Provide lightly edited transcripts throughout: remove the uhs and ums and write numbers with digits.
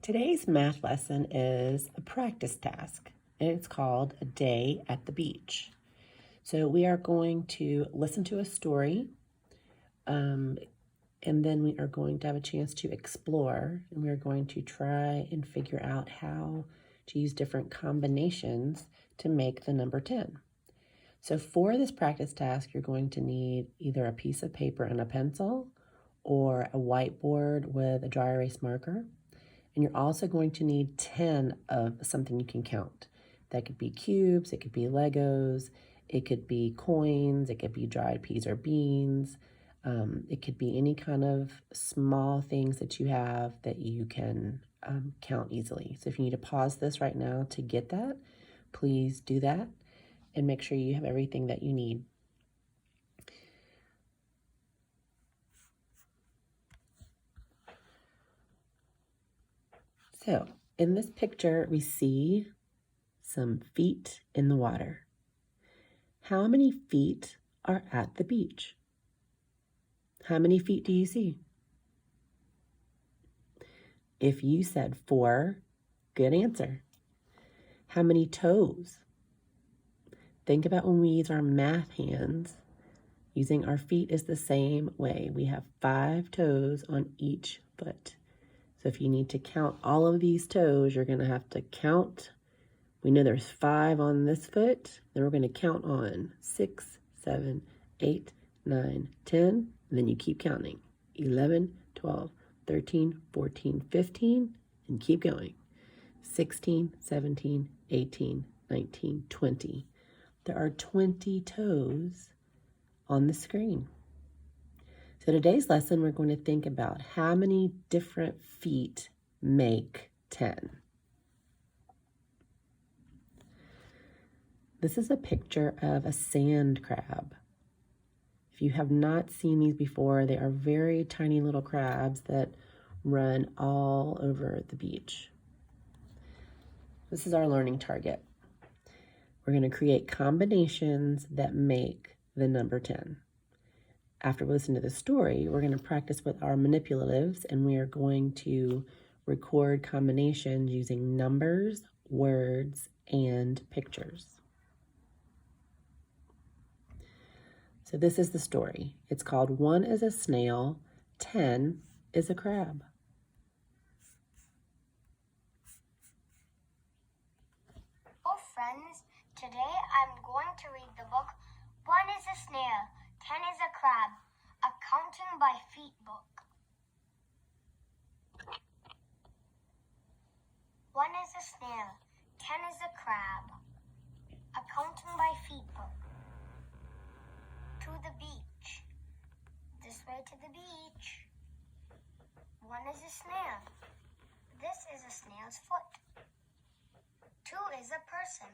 Today's math lesson is a practice task, and it's called A Day at the Beach. So we are going to listen to a story, and then we are going to have a chance to explore, and we are going to try and figure out how to use different combinations to make the number 10. So for this practice task, you're going to need either a piece of paper and a pencil or a whiteboard with a dry erase marker. And you're also going to need 10 of something you can count. That could be cubes, it could be Legos, it could be coins, it could be dried peas or beans. It could be any kind of small things that you have that you can count easily. So if you need to pause this right now to get that, please do that and make sure you have everything that you need. So in this picture, we see some feet in the water. How many feet are at the beach? How many feet do you see? If you said 4, good answer. How many toes? Think about when we use our math hands. Using our feet is the same way. We have 5 toes on each foot. So if you need to count all of these toes, you're going to have to count. We know there's 5 on this foot. Then we're going to count on 6, 7, 8, 9, 10. And then you keep counting. 11, 12, 13, 14, 15, and keep going. 16, 17, 18, 19, 20. There are 20 toes on the screen. So today's lesson, we're going to think about how many different feet make 10. This is a picture of a sand crab. If you have not seen these before, they are very tiny little crabs that run all over the beach. This is our learning target. We're going to create combinations that make the number 10. After we listen to the story, we're going to practice with our manipulatives, and we are going to record combinations using numbers, words, and pictures. So this is the story. It's called 1 is a snail, 10 is a crab. Oh friends, today I'm going to read the book 1 is a snail, 10 is a crab, a counting by feet book. 1 is a snail, 10 is a crab, a counting by feet book. To the beach, this way to the beach. 1 is a snail, this is a snail's foot. 2 is a person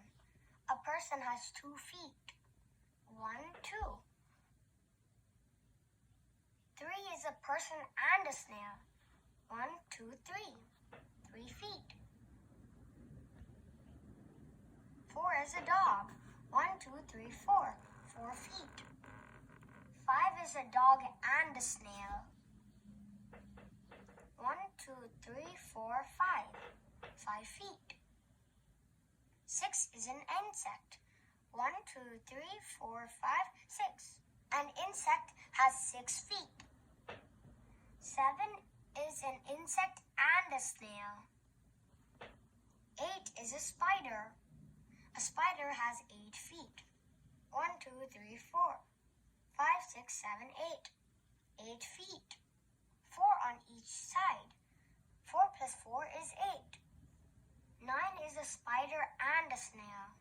has 2 feet. 1, 2. 3 is a person and a snail. 1, 2, 3. 3 feet. 4 is a dog. 1, 2, 3, 4. 4 feet. 5 is a dog and a snail. 1, 2, 3, 4, 5. 5 feet. 6 is an insect. 1, 2, 3, 4, 5, 6. An insect has 6 feet. 7 is an insect and a snail. 8 is a spider. A spider has 8 feet. 1, 2, 3, 4, 5, 6, 7, 8. 8 feet. 4 on each side. 4 plus 4 is 8. 9 is a spider and a snail.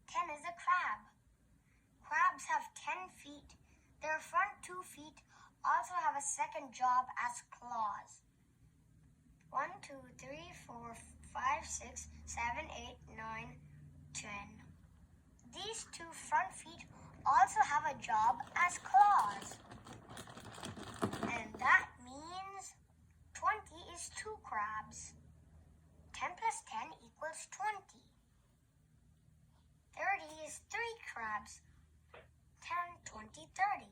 10 is a crab. Crabs have 10 feet. Their front 2 feet also have a second job as claws. 1, 2, 3, 4, 5, 6, 7, 8, 9, 10. These 2 front feet also have a job as claws. And that means 20 is 2 crabs. 10 plus 10 equals 20. 30 is 3 crabs. 10, 20, 30.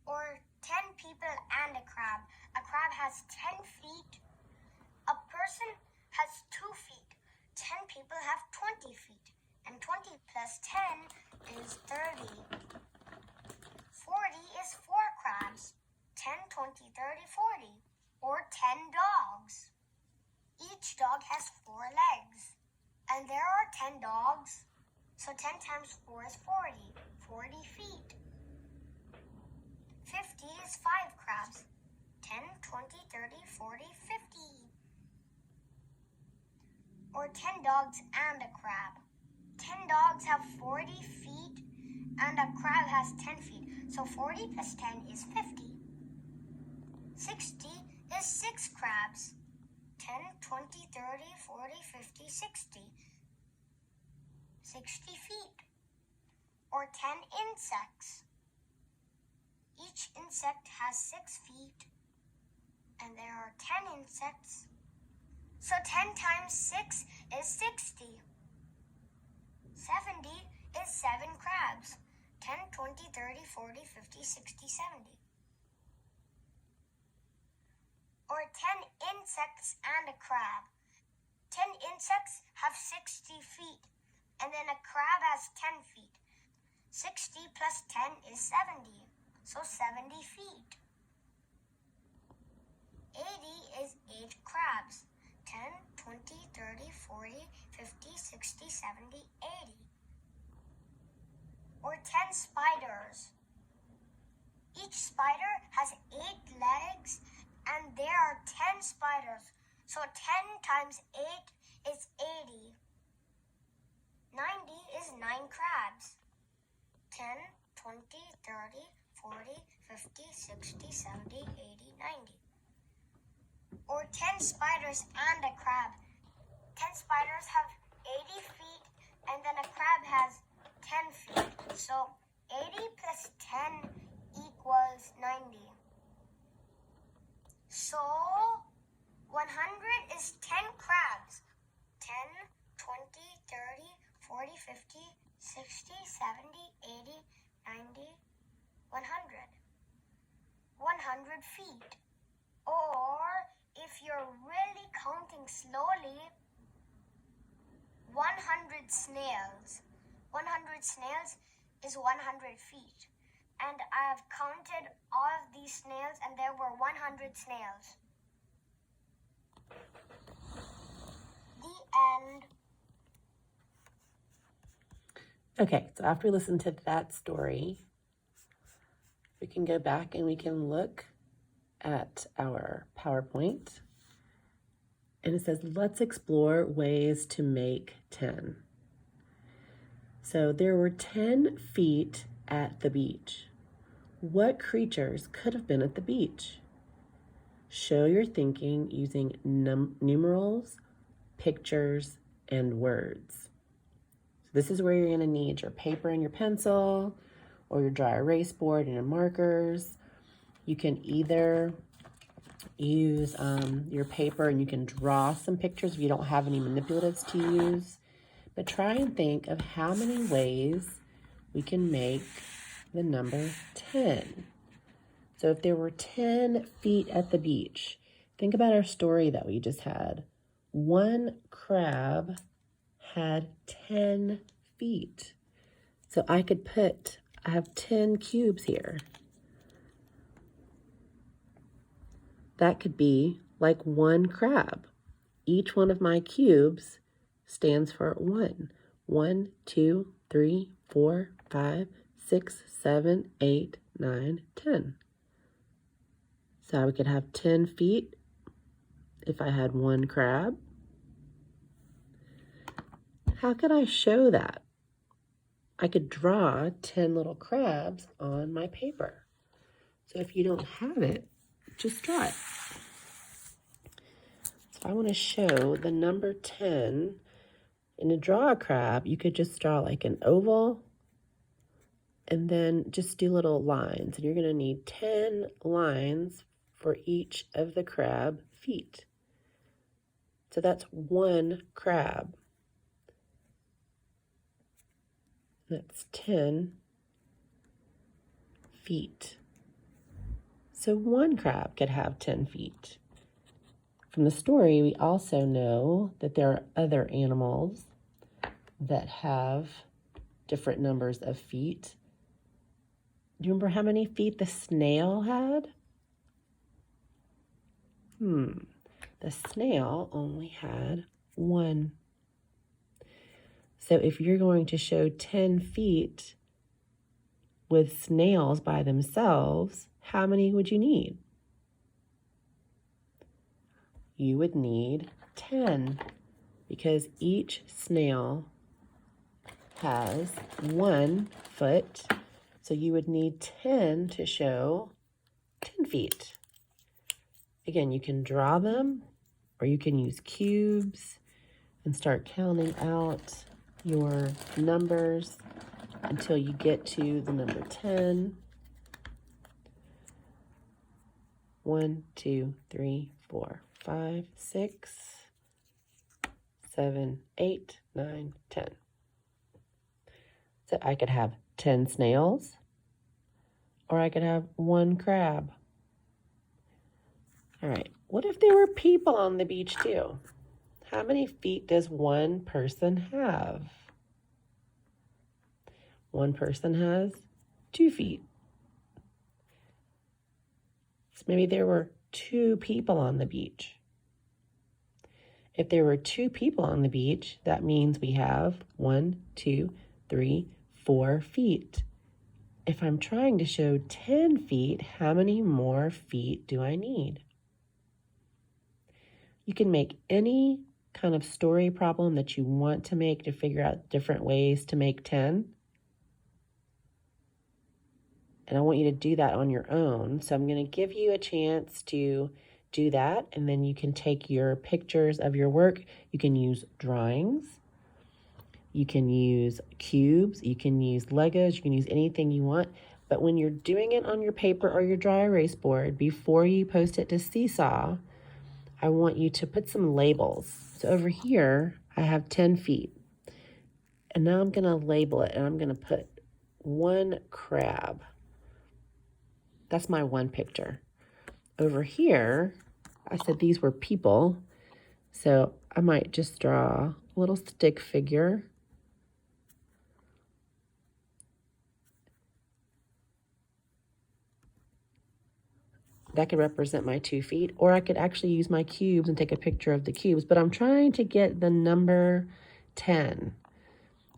Or 10 people and a crab. A crab has 10 feet 30, 40. Or 10 dogs. Each dog has 4 legs. And there are 10 dogs. So 10 times 4 is 40. 40 feet. 50 is 5 crabs. 10, 20, 30, 40, 50. Or 10 dogs and a crab. 10 dogs have 40 feet and a crab has 10 feet. So 40 plus 10 is 50. 60 is 6 crabs. 10, 20, 30, 40, 50, 60. 60 feet. Or 10 insects. Each insect has 6 feet. And there are 10 insects. So 10 times 6 is 60. 70 is 7 crabs. 10, 20, 30, 40, 50, 60, 70. Or 10 insects and a crab. 10 insects have 60 feet. And then a crab has 10 feet. 60 plus 10 is 70. So 70 feet. 80 is 8 crabs. 10, 20, 30, 40, 50, 60, 70, 80. Or 10 spiders. Each spider has 8 legs and there are 10 spiders. So 10 times 8 is 80. 90 is 9 crabs. 10, 20, 30, 40, 50, 60, 70, 80, 90. Or 10 spiders and a crab. 10 spiders have 80 feet and then a crab has 10 feet. So 80 plus 10 equals 90. So 100 is 10 crabs. 10, 20, 30, 40, 50, 60, 70, 80, 90, 100. 100 feet. Or if you're really counting slowly, 100 snails. 100 snails is 100 feet. And I have counted all of these snails and there were 100 snails. The end. Okay, so after we listen to that story, we can go back and we can look at our PowerPoint. And it says, let's explore ways to make 10. So there were 10 feet at the beach. What creatures could have been at the beach? Show your thinking using numerals, pictures, and words. So this is where you're going to need your paper and your pencil, or your dry erase board and your markers. You can either use your paper and you can draw some pictures if you don't have any manipulatives to use. But try and think of how many ways we can make the number 10. So if there were 10 feet at the beach, think about our story that we just had. One crab had 10 feet. So I have 10 cubes here. That could be like one crab. Each one of my cubes stands for 1. 1, 2, 3, 4, 5, 6, 7, 8, 9, 10. So we could have 10 feet if I had one crab. How could I show that? I could draw 10 little crabs on my paper. So if you don't have it, just draw it. So if I want to show the number 10, and to draw a crab, you could just draw like an oval and then just do little lines. And you're going to need 10 lines for each of the crab feet. So that's one crab. That's 10 feet. So one crab could have 10 feet. From the story, we also know that there are other animals that have different numbers of feet. Do you remember how many feet the snail had? The snail only had 1. So if you're going to show 10 feet with snails by themselves, how many would you need? You would need 10 because each snail has 1 foot. So you would need 10 to show 10 feet. Again, you can draw them or you can use cubes and start counting out your numbers until you get to the number 10. 1, 2, 3, 4, 5, 6, 7, 8, 9, 10. So I could have 10 snails, or I could have 1 crab. All right, what if there were people on the beach too? How many feet does one person have? One person has 2 feet. So maybe there were 2 people on the beach. If there were 2 people on the beach, that means we have 1, 2, 3, 4 feet. If I'm trying to show 10 feet, how many more feet do I need? You can make any kind of story problem that you want to make to figure out different ways to make 10. And I want you to do that on your own. So I'm going to give you a chance to do that. And then you can take your pictures of your work. You can use drawings. You can use cubes. You can use Legos. You can use anything you want. But when you're doing it on your paper or your dry erase board, before you post it to Seesaw, I want you to put some labels. So over here, I have 10 feet. And now I'm going to label it, and I'm going to put 1 crab. That's my 1 picture. Over here, I said these were people. So I might just draw a little stick figure. That could represent my 2 feet, or I could actually use my cubes and take a picture of the cubes, but I'm trying to get the number 10.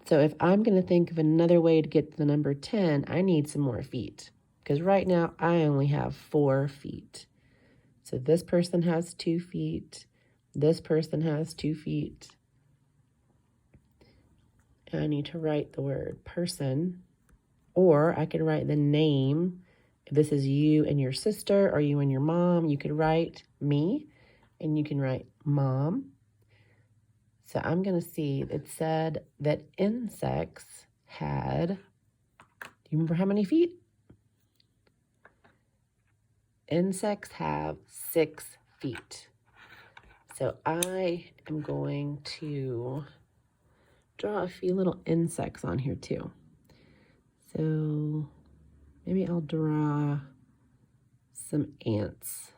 So if I'm going to think of another way to get to the number 10, I need some more feet, because right now I only have 4 feet. So this person has 2 feet. This person has 2 feet. And I need to write the word person, or I could write the name. If this is you and your sister or you and your mom, you could write me and you can write mom. So I'm going to see, it said that insects had, do you remember how many feet? Insects have 6 feet. So I am going to draw a few little insects on here too. So maybe I'll draw some ants.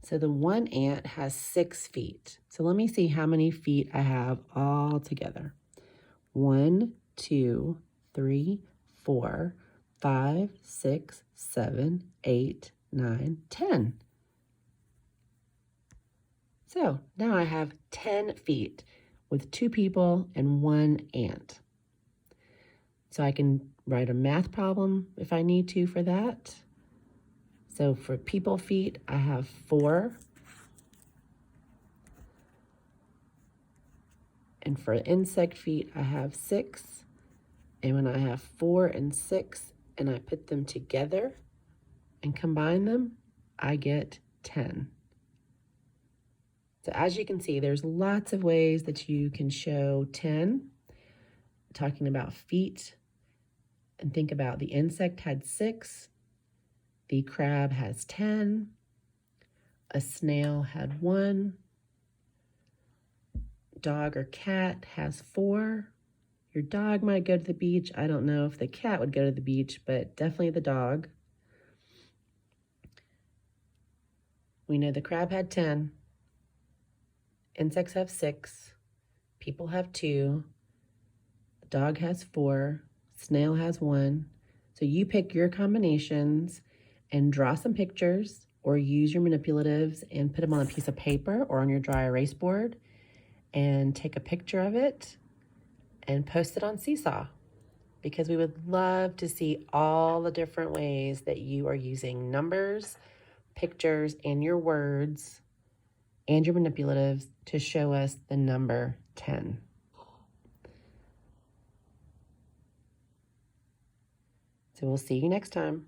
So the 1 ant has 6 feet. So let me see how many feet I have all together. 1, 2, 3, 4, 5, 6, 7, 8, 9, 10. So now I have 10 feet with 2 people and 1 ant. So I can write a math problem if I need to for that. So for people feet, I have 4. And for insect feet, I have 6. And when I have 4 and 6 and I put them together and combine them, I get 10. So as you can see, there's lots of ways that you can show 10. Talking about feet, and think about the insect had 6. The crab has 10. A snail had 1. Dog or cat has 4. Your dog might go to the beach. I don't know if the cat would go to the beach, but definitely the dog. We know the crab had 10. Insects have 6. People have 2. The dog has 4. Snail has 1. So you pick your combinations and draw some pictures or use your manipulatives and put them on a piece of paper or on your dry erase board and take a picture of it and post it on Seesaw, because we would love to see all the different ways that you are using numbers, pictures, and your words and your manipulatives to show us the number 10. So we'll see you next time.